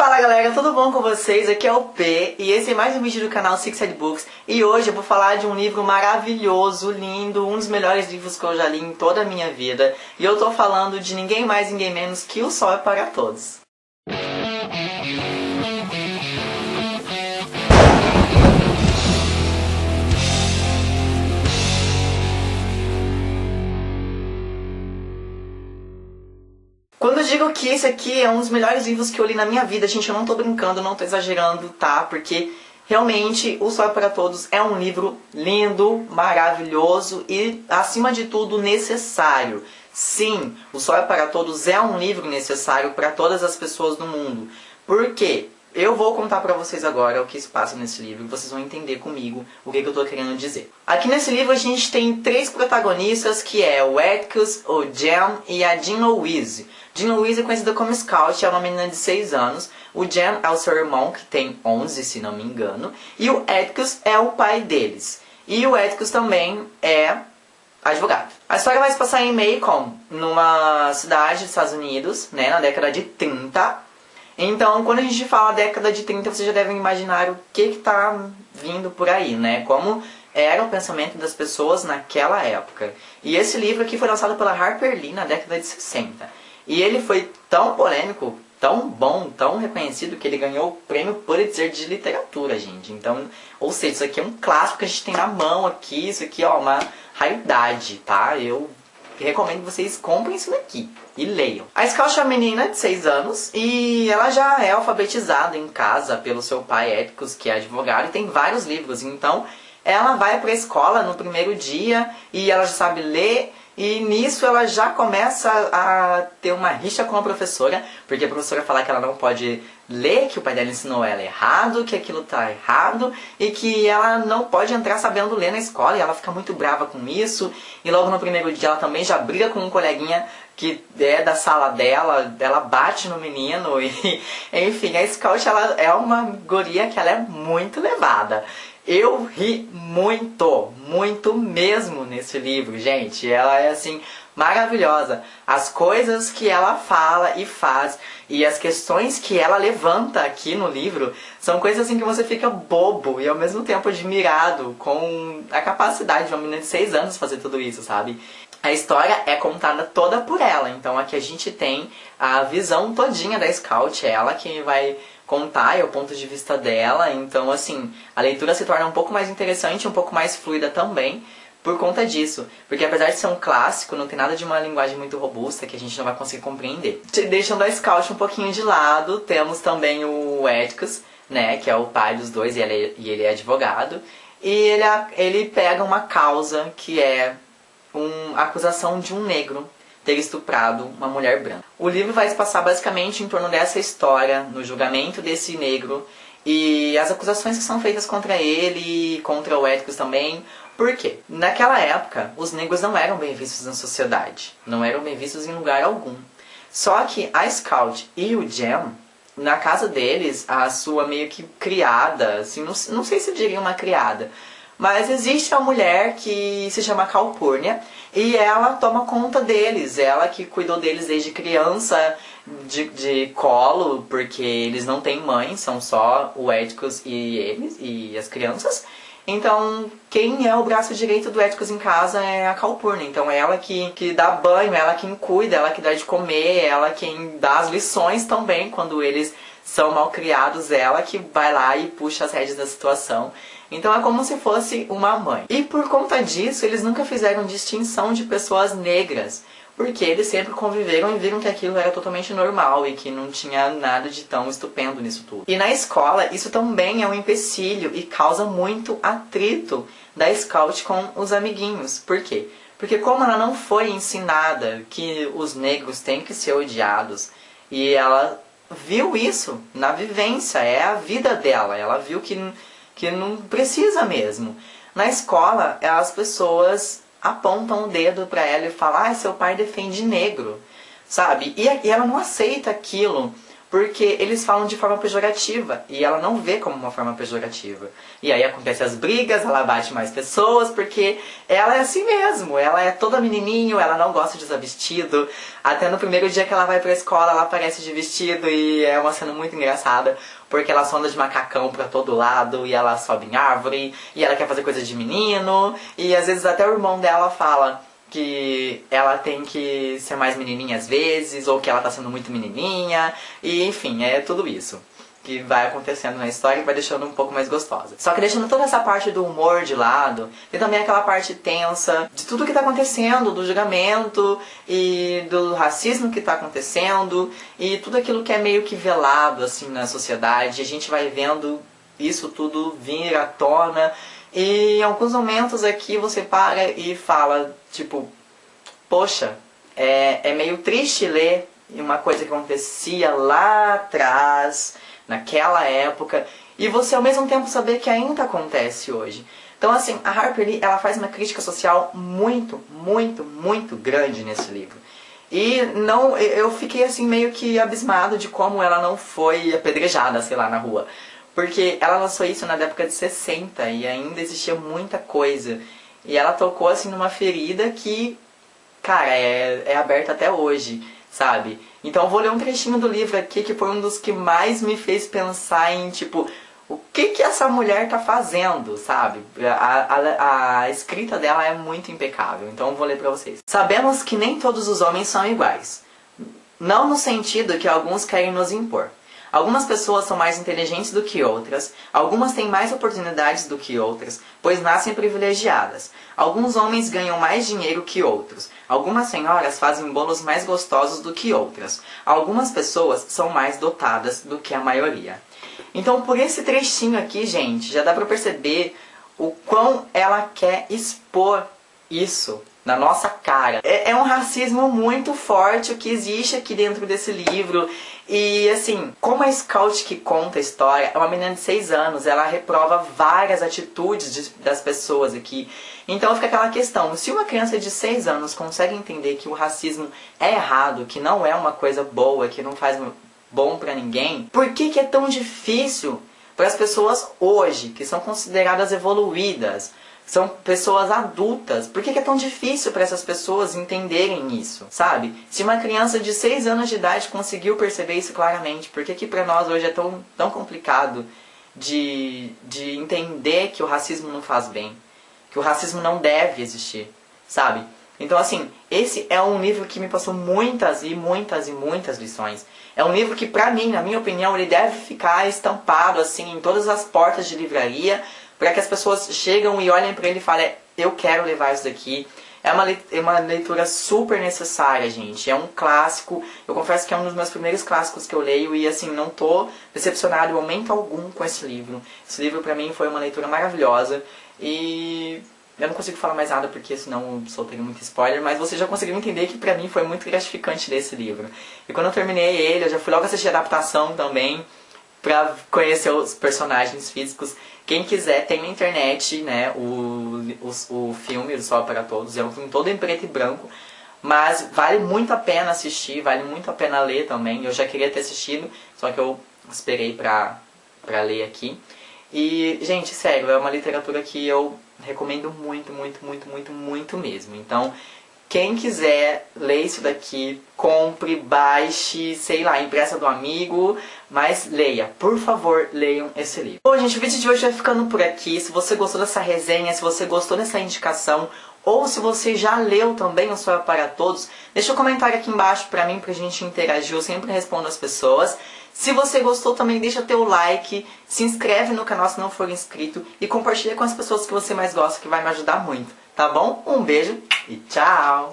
Fala galera, tudo bom com vocês? Aqui é o P e esse é mais um vídeo do canal Six Head Books. E hoje eu vou falar de um livro maravilhoso, lindo, um dos melhores livros que eu já li em toda a minha vida. E eu tô falando de ninguém mais, ninguém menos que O Sol é para Todos. Quando eu digo que esse aqui é um dos melhores livros que eu li na minha vida, gente, eu não tô brincando, não tô exagerando, tá? Porque realmente O Sol é para Todos é um livro lindo, maravilhoso e, acima de tudo, necessário. Sim, O Sol é para Todos é um livro necessário para todas as pessoas do mundo. Por quê? Eu vou contar pra vocês agora o que se passa nesse livro e vocês vão entender comigo o que eu tô querendo dizer. Aqui nesse livro a gente tem três protagonistas, que é o Atticus, o Jem e a Jean Louise. Jean Louise é conhecida como Scout, é uma menina de 6 anos. O Jem é o seu irmão, que tem 11, se não me engano. E o Atticus é o pai deles. E o Atticus também é advogado. A história vai se passar em Macon, numa cidade dos Estados Unidos, né, na década de 30. Então, quando a gente fala década de 30, vocês já devem imaginar o que tá vindo por aí, né? Como era o pensamento das pessoas naquela época. E esse livro aqui foi lançado pela Harper Lee na década de 60. E ele foi tão polêmico, tão bom, tão reconhecido, que ele ganhou o prêmio Pulitzer de literatura, gente. Então, ou seja, isso aqui é um clássico que a gente tem na mão aqui. Isso aqui, ó, uma raridade, tá? Eu recomendo que vocês comprem isso daqui e leiam. A Scout é uma menina de 6 anos e ela já é alfabetizada em casa pelo seu pai Atticus, que é advogado, e tem vários livros. Então ela vai para a escola no primeiro dia e ela já sabe ler. E nisso ela já começa a ter uma rixa com a professora, porque a professora fala que ela não pode ler, que o pai dela ensinou ela errado, que aquilo tá errado, e que ela não pode entrar sabendo ler na escola, e ela fica muito brava com isso. E logo no primeiro dia ela também já briga com um coleguinha que é da sala dela, ela bate no menino, e enfim, a Scout ela é uma guria que ela é muito levada. Eu ri muito, muito mesmo nesse livro, gente. Ela é, assim, maravilhosa. As coisas que ela fala e faz e as questões que ela levanta aqui no livro são coisas assim que você fica bobo e ao mesmo tempo admirado com a capacidade de uma menina de 6 anos fazer tudo isso, sabe? A história é contada toda por ela, então aqui a gente tem a visão todinha da Scout, ela que vai contar, é o ponto de vista dela. Então assim, a leitura se torna um pouco mais interessante, um pouco mais fluida também por conta disso, porque apesar de ser um clássico, não tem nada de uma linguagem muito robusta que a gente não vai conseguir compreender. Deixando a Scout um pouquinho de lado, temos também o Atticus, né, que é o pai dos dois, e ele é advogado, e ele pega uma causa que é a acusação de um negro ter estuprado uma mulher branca. O livro vai se passar basicamente em torno dessa história, no julgamento desse negro e as acusações que são feitas contra ele e contra o Atticus também. Por quê? Naquela época, os negros não eram bem vistos na sociedade, não eram bem vistos em lugar algum. Só que a Scout e o Jem, na casa deles, a sua meio que criada, assim, não sei se eu diria uma criada, mas existe uma mulher que se chama Calpurnia e ela toma conta deles, ela que cuidou deles desde criança, de colo, porque eles não têm mãe, são só o Atticus e eles, e as crianças. Então, quem é o braço direito do Atticus em casa é a Calpurnia. Então, é ela que dá banho, ela quem cuida, ela que dá de comer, ela quem dá as lições também quando eles são mal criados, ela que vai lá e puxa as rédeas da situação. Então é como se fosse uma mãe. E por conta disso, eles nunca fizeram distinção de pessoas negras, porque eles sempre conviveram e viram que aquilo era totalmente normal e que não tinha nada de tão estupendo nisso tudo. E na escola, isso também é um empecilho e causa muito atrito da Scout com os amiguinhos. Por quê? Porque como ela não foi ensinada que os negros têm que ser odiados, e ela viu isso na vivência, é a vida dela, ela viu que não precisa mesmo. Na escola, as pessoas apontam o dedo pra ela e falam: ah, seu pai defende negro, sabe? E ela não aceita aquilo, porque eles falam de forma pejorativa e ela não vê como uma forma pejorativa. E aí acontecem as brigas, ela bate mais pessoas, porque ela é assim mesmo, ela é toda menininho, ela não gosta de usar vestido. Até no primeiro dia que ela vai pra escola, ela aparece de vestido e é uma cena muito engraçada, porque ela só anda de macacão pra todo lado e ela sobe em árvore e ela quer fazer coisa de menino e às vezes até o irmão dela fala que ela tem que ser mais menininha às vezes, ou que ela tá sendo muito menininha, e enfim, é tudo isso que vai acontecendo na história e vai deixando um pouco mais gostosa. Só que deixando toda essa parte do humor de lado, tem também aquela parte tensa de tudo que tá acontecendo, do julgamento e do racismo que tá acontecendo, e tudo aquilo que é meio que velado assim na sociedade, a gente vai vendo isso tudo vir à tona. E em alguns momentos aqui você para e fala, tipo, poxa, é meio triste ler uma coisa que acontecia lá atrás, naquela época, e você ao mesmo tempo saber que ainda acontece hoje. Então assim, a Harper Lee, ela faz uma crítica social muito, muito, muito grande nesse livro. E não, eu fiquei assim meio que abismado de como ela não foi apedrejada, sei lá, na rua. Porque ela lançou isso na década de 60 e ainda existia muita coisa. E ela tocou assim numa ferida que, cara, é aberta até hoje, sabe? Então eu vou ler um trechinho do livro aqui que foi um dos que mais me fez pensar em, tipo, o que essa mulher tá fazendo, sabe? A escrita dela é muito impecável, então eu vou ler pra vocês. Sabemos que nem todos os homens são iguais. Não no sentido que alguns querem nos impor. Algumas pessoas são mais inteligentes do que outras, algumas têm mais oportunidades do que outras, pois nascem privilegiadas. Alguns homens ganham mais dinheiro que outros. Algumas senhoras fazem bolos mais gostosos do que outras. Algumas pessoas são mais dotadas do que a maioria. Então, por esse trechinho aqui, gente, já dá pra perceber o quão ela quer expor isso na nossa cara. É um racismo muito forte o que existe aqui dentro desse livro. E assim, como a Scout que conta a história é uma menina de 6 anos, ela reprova várias atitudes das pessoas aqui. Então fica aquela questão, se uma criança de 6 anos consegue entender que o racismo é errado, que não é uma coisa boa, que não faz bom pra ninguém, por que é tão difícil para as pessoas hoje, que são consideradas evoluídas, são pessoas adultas, por que é tão difícil para essas pessoas entenderem isso, sabe? Se uma criança de 6 anos de idade conseguiu perceber isso claramente, por que para nós hoje é tão complicado de entender que o racismo não faz bem, que o racismo não deve existir, sabe? Então assim, esse é um livro que me passou muitas e muitas e muitas lições. É um livro que pra mim, na minha opinião, ele deve ficar estampado assim em todas as portas de livraria, para que as pessoas chegam e olhem para ele e falem, eu quero levar isso daqui. É uma leitura super necessária, gente. É um clássico. Eu confesso que é um dos meus primeiros clássicos que eu leio e assim, não tô decepcionado em momento algum com esse livro. Esse livro pra mim foi uma leitura maravilhosa e eu não consigo falar mais nada porque senão eu soltei muito spoiler, mas você já conseguiu entender que pra mim foi muito gratificante ler esse livro. E quando eu terminei ele, eu já fui logo assistir a adaptação também, pra conhecer os personagens físicos. Quem quiser, tem na internet, né, o filme do Sol para Todos. É um filme todo em preto e branco, mas vale muito a pena assistir, vale muito a pena ler também. Eu já queria ter assistido, só que eu esperei pra ler aqui. E, gente, sério, é uma literatura que eu recomendo muito, muito, muito, muito, muito mesmo. Então, quem quiser ler isso daqui, compre, baixe, sei lá, empresta do amigo, mas leia, por favor, leiam esse livro. Bom, gente, o vídeo de hoje vai ficando por aqui. Se você gostou dessa resenha, se você gostou dessa indicação, ou se você já leu também o Sonho para Todos, deixa um comentário aqui embaixo pra mim, pra gente interagir, eu sempre respondo as pessoas. Se você gostou também, deixa teu like, se inscreve no canal se não for inscrito e compartilha com as pessoas que você mais gosta, que vai me ajudar muito, tá bom? Um beijo e tchau!